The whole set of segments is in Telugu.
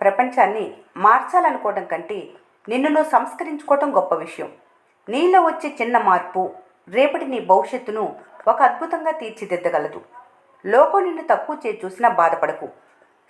ప్రపంచాన్ని మార్చాలనుకోవడం కంటే నిన్ను నువ్వు సంస్కరించుకోవటం గొప్ప విషయం. నీలో వచ్చే చిన్న మార్పు రేపటి నీ భవిష్యత్తును ఒక అద్భుతంగా తీర్చిదిద్దగలదు. లోకం నిన్ను తక్కువ చేసి చూసినా బాధపడకు.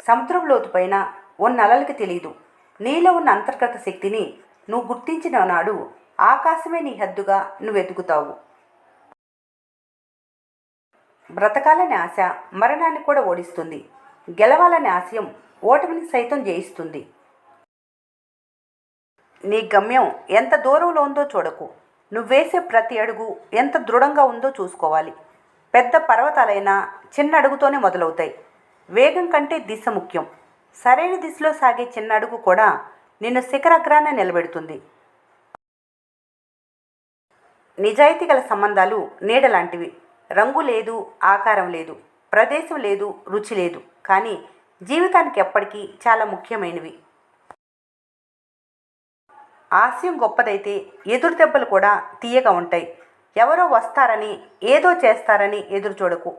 సముద్రం లోతుపైన ఉన్న అలలకి తెలియదు నీలో ఉన్న అంతర్గత శక్తిని నువ్వు గుర్తించిన నాడు ఆకాశమే నీ హద్దుగా నువ్వు ఎదుగుతావు. బ్రతకాలనే ఆశ మరణాన్ని కూడా ఓడిస్తుంది. గెలవాలనే ఆశయం ఓటమిని సైతం జయిస్తుంది. నీ గమ్యం ఎంత దూరంలో ఉందో చూడకు. నువ్వేసే ప్రతి అడుగు ఎంత దృఢంగా ఉందో చూసుకోవాలి. పెద్ద పర్వతాలైనా చిన్న అడుగుతోనే మొదలవుతాయి. వేగం కంటే దిశ ముఖ్యం. సరైన దిశలో సాగే చిన్న అడుగు కూడా నిన్ను శిఖరాగ్రాన నిలబెడుతుంది. నిజాయితీ గల సంబంధాలు నీడలాంటివి. రంగు లేదు, ఆకారం లేదు, ప్రదేశం లేదు, రుచి లేదు, కానీ జీవితానికి ఎప్పటికీ చాలా ముఖ్యమైనవి. ఆశయం గొప్పదైతే ఎదురు దెబ్బలు కూడా తీయగా ఉంటాయి. ఎవరో వస్తారని ఏదో చేస్తారని ఎదురు చూడకు.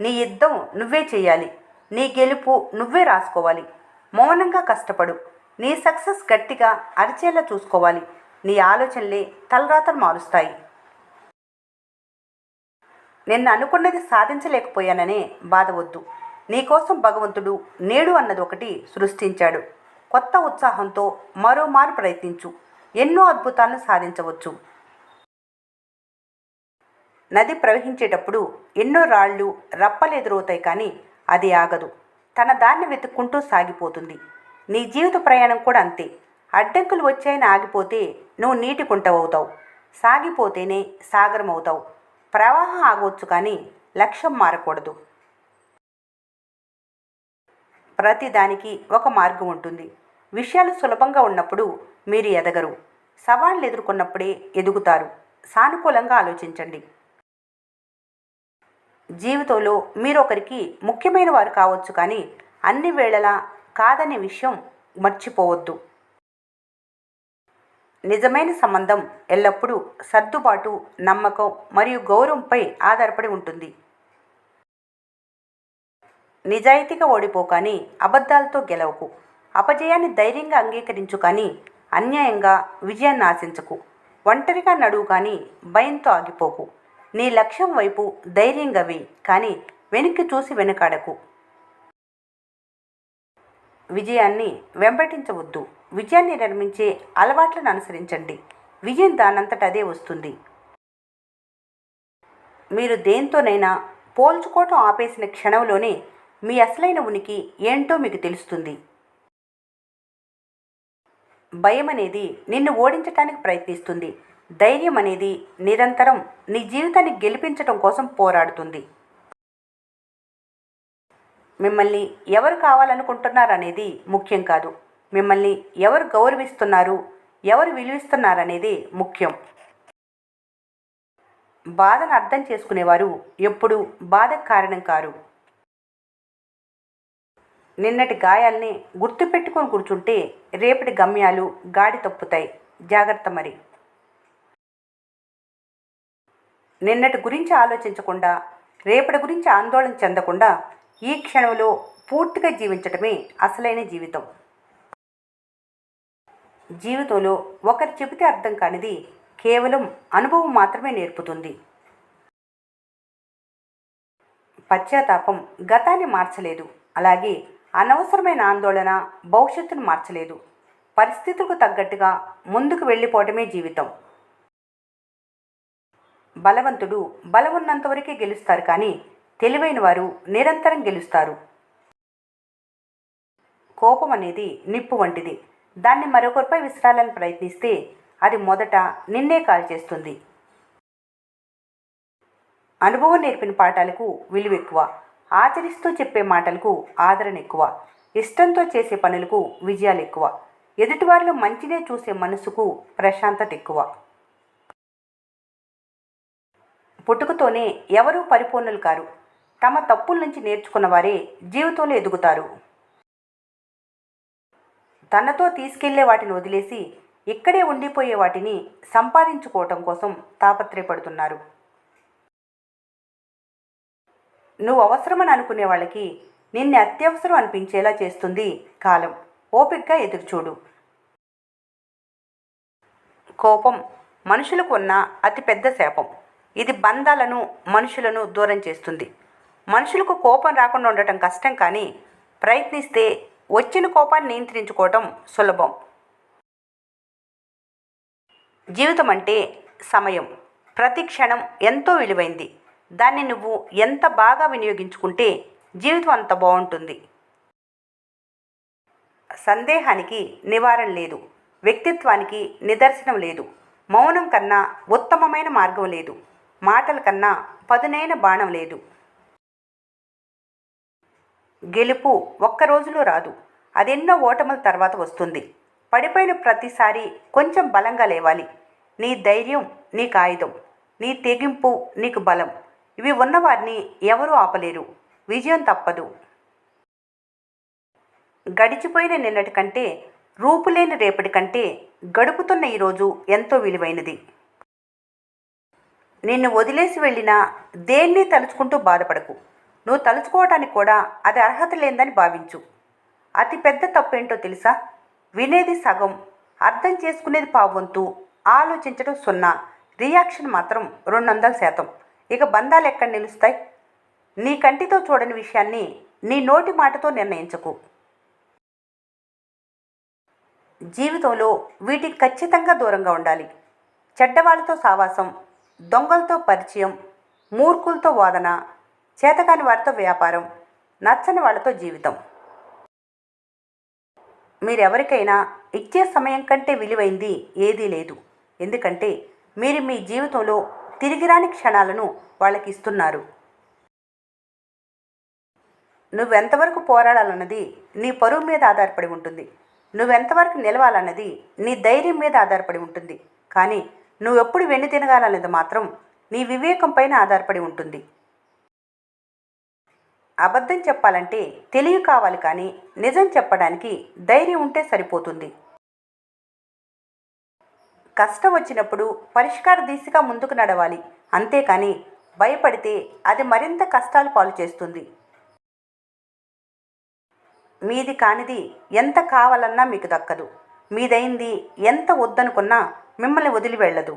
నీ యుద్ధం నువ్వే చేయాలి. నీ గెలుపు నువ్వే రాసుకోవాలి. మౌనంగా కష్టపడు. నీ సక్సెస్ గట్టిగా అరిచేలా చూసుకోవాలి. నీ ఆలోచనలే తలరాతను మారుస్తాయి. నిన్ను అనుకున్నది సాధించలేకపోయాననే బాధవద్దు. నీకోసం భగవంతుడు నేడు అన్నది ఒకటి సృష్టించాడు. కొత్త ఉత్సాహంతో మరోమారు ప్రయత్నించు. ఎన్నో అద్భుతాలను సాధించవచ్చు. నది ప్రవహించేటప్పుడు ఎన్నో రాళ్ళు రప్పలు ఎదురవుతాయి, కానీ అది ఆగదు. తన దాన్ని వెతుక్కుంటూ సాగిపోతుంది. నీ జీవిత ప్రయాణం కూడా అంతే. అడ్డంకులు వచ్చాయని ఆగిపోతే నువ్వు నీటి కుంటవవుతావు. సాగిపోతేనే సాగరం అవుతావు. ప్రవాహం ఆగవచ్చు, కానీ లక్ష్యం మారకూడదు. ప్రతిదానికి ఒక మార్గం ఉంటుంది. విషయాలు సులభంగా ఉన్నప్పుడు మీరు ఎదగరు. సవాళ్ళు ఎదుర్కొన్నప్పుడే ఎదుగుతారు. సానుకూలంగా ఆలోచించండి. జీవితంలో మీరు ఒకరికి ముఖ్యమైన వారు కావచ్చు, కానీ అన్ని వేళలా కాదనే విషయం మర్చిపోవద్దు. నిజమైన సంబంధం ఎల్లప్పుడూ సర్దుబాటు, నమ్మకం మరియు గౌరవంపై ఆధారపడి ఉంటుంది. నిజాయితీగా ఓడిపో, కానీ అబద్ధాలతో గెలవకు. అపజయాన్ని ధైర్యంగా అంగీకరించు, కానీ అన్యాయంగా విజయాన్ని ఆశించకు. ఒంటరిగా నడువు, కానీ భయంతో ఆగిపోకు. నీ లక్ష్యం వైపు ధైర్యంగా వెయ్యి, కానీ వెనక్కి చూసి వెనుకాడకు. విజయాన్ని వెంబడించవద్దు. విజయాన్ని నిర్మించే అలవాట్లను అనుసరించండి. విజయం దానంతట అదే వస్తుంది. మీరు దేంతోనైనా పోల్చుకోవటం ఆపేసిన క్షణంలోనే మీ అసలైన ఉనికి ఏంటో మీకు తెలుస్తుంది. భయం అనేది నిన్ను ఓడించటానికి ప్రయత్నిస్తుంది. ధైర్యం అనేది నిరంతరం నీ జీవితాన్ని గెలిపించటం కోసం పోరాడుతుంది. మిమ్మల్ని ఎవరు కావాలనుకుంటున్నారనేది ముఖ్యం కాదు. మిమ్మల్ని ఎవరు గౌరవిస్తున్నారు, ఎవరు విలువిస్తున్నారనేది ముఖ్యం. బాధను అర్థం చేసుకునేవారు ఎప్పుడూ బాధకు కారణం కారు. నిన్నటి గాయాల్ని గుర్తుపెట్టుకొని కూర్చుంటే రేపటి గమ్యాలు గాడి తప్పుతాయి. జాగ్రత్త మరి. నిన్నటి గురించి ఆలోచించకుండా, రేపటి గురించి ఆందోళన చెందకుండా ఈ క్షణంలో పూర్తిగా జీవించటమే అసలైన జీవితం. జీవితంలో ఒకరు చెబితే అర్థం కానిది కేవలం అనుభవం మాత్రమే నేర్పుతుంది. పశ్చాత్తాపం గతాన్ని మార్చలేదు, అలాగే అనవసరమైన ఆందోళన భవిష్యత్తును మార్చలేదు. పరిస్థితులకు తగ్గట్టుగా ముందుకు వెళ్ళిపోవటమే జీవితం. బలవంతుడు బలం ఉన్నంతవరకే గెలుస్తారు, కానీ తెలివైన వారు నిరంతరం గెలుస్తారు. కోపం అనేది నిప్పు వంటిది. దాన్ని మరొకరిపై విసరాలని ప్రయత్నిస్తే అది మొదట నిన్నే కాల్చేస్తుంది. అనుభవం నేర్పిన పాఠాలకు విలువ ఎక్కువ. ఆచరిస్తూ చెప్పే మాటలకు ఆదరణ ఎక్కువ. ఇష్టంతో చేసే పనులకు విజయాలు ఎక్కువ. ఎదుటివారిలో మంచినే చూసే మనసుకు ప్రశాంతత ఎక్కువ. పుట్టుకతోనే ఎవరూ పరిపూర్ణులు కారు. తమ తప్పుల నుంచి నేర్చుకున్న వారే జీవితంలో ఎదుగుతారు. తనతో తీసుకెళ్లే వాటిని వదిలేసి ఇక్కడే ఉండిపోయే వాటిని సంపాదించుకోవటం కోసం తాపత్రయపడుతున్నారు. నువ్వు అవసరమని అనుకునే వాళ్ళకి నిన్ను అత్యవసరం అనిపించేలా చేస్తుంది కాలం. ఓపికగా ఎదురుచూడు. కోపం మనుషులకు ఉన్న అతిపెద్ద శాపం. ఇది బంధాలను, మనుషులను దూరం చేస్తుంది. మనుషులకు కోపం రాకుండా ఉండటం కష్టం, కానీ ప్రయత్నిస్తే వచ్చిన కోపాన్ని నియంత్రించుకోవటం సులభం. జీవితం అంటే సమయం. ప్రతి క్షణం ఎంతో విలువైంది. దాన్ని నువ్వు ఎంత బాగా వినియోగించుకుంటే జీవితం అంత బాగుంటుంది. సందేహానికి నివారణ లేదు, వ్యక్తిత్వానికి నిదర్శనం లేదు, మౌనం కన్నా ఉత్తమమైన మార్గం లేదు, మాటల కన్నా పదునైన బాణం లేదు. గెలుపు ఒక్క రోజులో రాదు, అదెన్నో ఓటముల తర్వాత వస్తుంది. పడిపోయిన ప్రతిసారి కొంచెం బలంగా లేవాలి. నీ ధైర్యం నీకు ఆయుధం, నీ తెగింపు నీకు బలం. ఇవి ఉన్నవారిని ఎవరూ ఆపలేరు. విజయం తప్పదు. గడిచిపోయిన నిన్నటి కంటే, రూపులేని రేపటి కంటే గడుపుతున్న ఈరోజు ఎంతో విలువైనది. నిన్ను వదిలేసి వెళ్ళినా దేన్ని తలుచుకుంటూ బాధపడకు. నువ్వు తలుచుకోవటానికి కూడా అది అర్హత లేదని భావించు. అతి పెద్ద తప్పేంటో తెలుసా? వినేది సగం, అర్థం చేసుకునేది పావంతు, ఆలోచించడం 0, రియాక్షన్ మాత్రం 200%. ఇక బంధాలు ఎక్కడ నిలుస్తాయి? నీ కంటితో చూడని విషయాన్ని నీ నోటి మాటతో నిర్ణయించకు. జీవితంలో వీటికి ఖచ్చితంగా దూరంగా ఉండాలి. చెడ్డవాళ్ళతో సావాసం, దొంగలతో పరిచయం, మూర్ఖులతో వాదన, చేతకాని వారితో వ్యాపారం, నచ్చని వాళ్ళతో జీవితం. మీరెవరికైనా ఇచ్చే సమయం కంటే విలువైంది ఏదీ లేదు. ఎందుకంటే మీరు మీ జీవితంలో తిరిగిరాని క్షణాలను వాళ్ళకి ఇస్తున్నారు. నువ్వెంతవరకు పోరాడాలన్నది నీ పరువు మీద ఆధారపడి ఉంటుంది. నువ్వెంతవరకు నిలవాలన్నది నీ ధైర్యం మీద ఆధారపడి ఉంటుంది. కానీ నువ్వెప్పుడు వెన్ను తినగాలన్నది మాత్రం నీ వివేకం పైన ఆధారపడి ఉంటుంది. అబద్ధం చెప్పాలంటే తెలివి కావాలి, కానీ నిజం చెప్పడానికి ధైర్యం ఉంటే సరిపోతుంది. కష్టం వచ్చినప్పుడు పరిష్కార దిశగా ముందుకు నడవాలి, అంతేకాని భయపడితే అది మరింత కష్టాలు పాలు చేస్తుంది. మీది కానిది ఎంత కావాలన్నా మీకు దక్కదు. మీదైంది ఎంత వద్దనుకున్నా మిమ్మల్ని వదిలి వెళ్ళదు.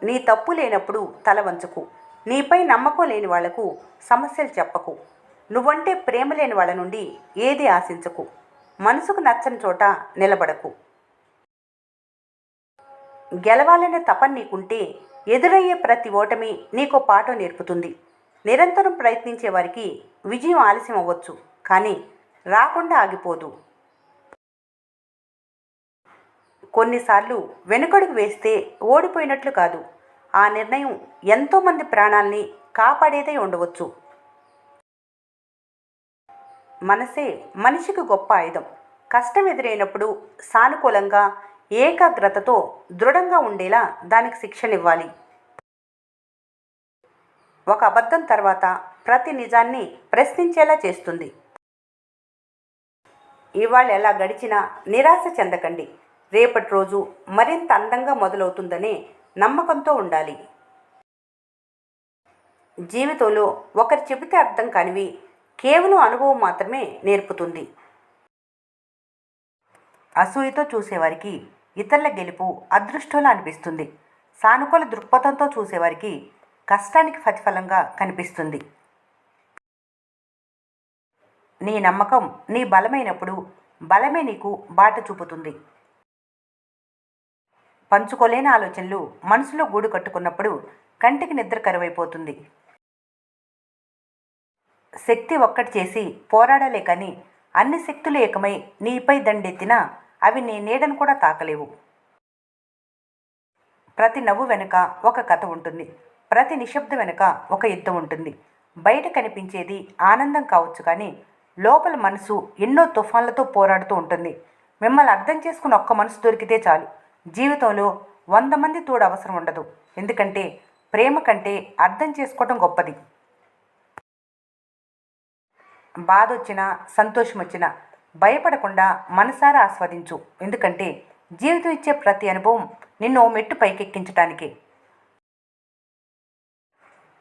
నీ తప్పు లేనప్పుడు తల వంచకు. నీపై నమ్మకం లేని వాళ్లకు సమస్యలు చెప్పకు. నువ్వంటే ప్రేమ లేని వాళ్ళ నుండి ఏది ఆశించకు. మనసుకు నచ్చని చోట నిలబడకు. గెలవాలనే తపన నీకుంటే ఎదురయ్యే ప్రతి ఓటమి నీకో పాఠం నేర్పుతుంది. నిరంతరం ప్రయత్నించే వారికి విజయం ఆలస్యం అవ్వచ్చు, కానీ రాకుండా ఆగిపోదు. కొన్నిసార్లు వెనుకడుగు వేస్తే ఓడిపోయినట్లు కాదు, ఆ నిర్ణయం ఎంతోమంది ప్రాణాల్ని కాపాడేదై ఉండవచ్చు. మనసే మనిషికి గొప్ప ఆయుధం. కష్టం ఎదురైనప్పుడు సానుకూలంగా, ఏకాగ్రతతో దృఢంగా ఉండేలా దానికి శిక్షణివ్వాలి. ఒక అబద్ధం తర్వాత ప్రతి నిజాన్ని ప్రశ్నించేలా చేస్తుంది. ఇవాళ ఎలా గడిచినా నిరాశ చెందకండి. రేపటి రోజు మరింత అందంగా మొదలవుతుందనే నమ్మకంతో ఉండాలి. జీవితంలో ఒకరు చెబితే అర్థం కానివి కేవలం అనుభవం మాత్రమే నేర్పుతుంది. అసూయతో చూసేవారికి ఇతరుల గెలుపు అదృష్టంలా అనిపిస్తుంది. సానుకూల దృక్పథంతో చూసేవారికి కష్టానికి ప్రతిఫలంగా కనిపిస్తుంది. నీ నమ్మకం నీ బలమైనప్పుడు బలమే నీకు బాట చూపుతుంది. పంచుకోలేని ఆలోచనలు మనసులో గూడు కట్టుకున్నప్పుడు కంటికి నిద్ర కరువైపోతుంది. శక్తి ఒక్కటి చేసి పోరాడాలే కానీ అన్ని శక్తులు ఏకమై నీపై దండెత్తినా అవి నీ నీడను కూడా తాకలేవు. ప్రతి నవ్వు వెనుక ఒక కథ ఉంటుంది. ప్రతి నిశ్శబ్దం వెనుక ఒక యుద్ధం ఉంటుంది. బయట కనిపించేది ఆనందం కావచ్చు, కానీ లోపల మనసు ఎన్నో తుఫాన్లతో పోరాడుతూ ఉంటుంది. మిమ్మల్ని అర్థం చేసుకుని ఒక్క మనసు దొరికితే చాలు. జీవితంలో 100 మంది తోడు అవసరం ఉండదు. ఎందుకంటే ప్రేమ కంటే అర్థం చేసుకోవటం గొప్పది. బాధ వచ్చినా సంతోషం వచ్చినా భయపడకుండా మనసారా ఆస్వాదించు. ఎందుకంటే జీవితం ఇచ్చే ప్రతి అనుభవం నిన్ను ఓ మెట్టు పైకెక్కించటానికే.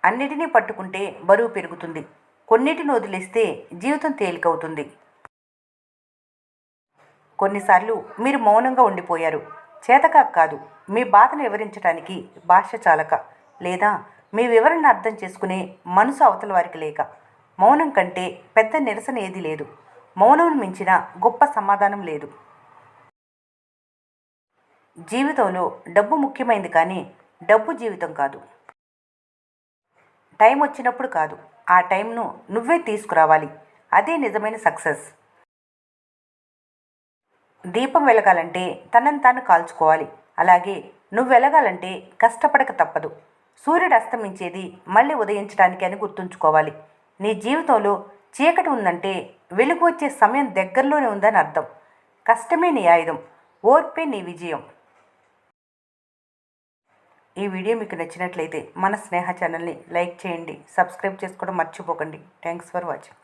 అన్నిటినీ పట్టుకుంటే బరువు పెరుగుతుంది. కొన్నిటిని వదిలేస్తే జీవితం తేలికవుతుంది. కొన్నిసార్లు మీరు మౌనంగా ఉండిపోయారు. చేతకాక కాదు, మీ బాధను వివరించడానికి భాష చాలక, లేదా మీ వివరణ అర్థం చేసుకునే మనసు అవతల వారికి లేక. మౌనం కంటే పెద్ద నిరసన ఏదీ లేదు. మౌనం మించిన గొప్ప సమాధానం లేదు. జీవితంలో డబ్బు ముఖ్యమైనది, కానీ డబ్బు జీవితం కాదు. టైం వచ్చినప్పుడు కాదు, ఆ టైంను నువ్వే తీసుకురావాలి. అదే నిజమైన సక్సెస్. దీపం వెలగాలంటే తనని తాను కాల్చుకోవాలి. అలాగే నువ్వు వెలగాలంటే కష్టపడక తప్పదు. సూర్యుడు అస్తమించేది మళ్ళీ ఉదయించడానికి అని గుర్తుంచుకోవాలి. నీ జీవితంలో చీకటి ఉందంటే వెలుగు వచ్చే సమయం దగ్గరలోనే ఉందని అర్థం. కష్టమే నీ ఆయుధం, ఓర్పే నీ విజయం. ఈ వీడియో మీకు నచ్చినట్లయితే మన స్నేహ ఛానల్ని లైక్ చేయండి, సబ్స్క్రైబ్ చేసుకోవడం మర్చిపోకండి. Thanks for watching.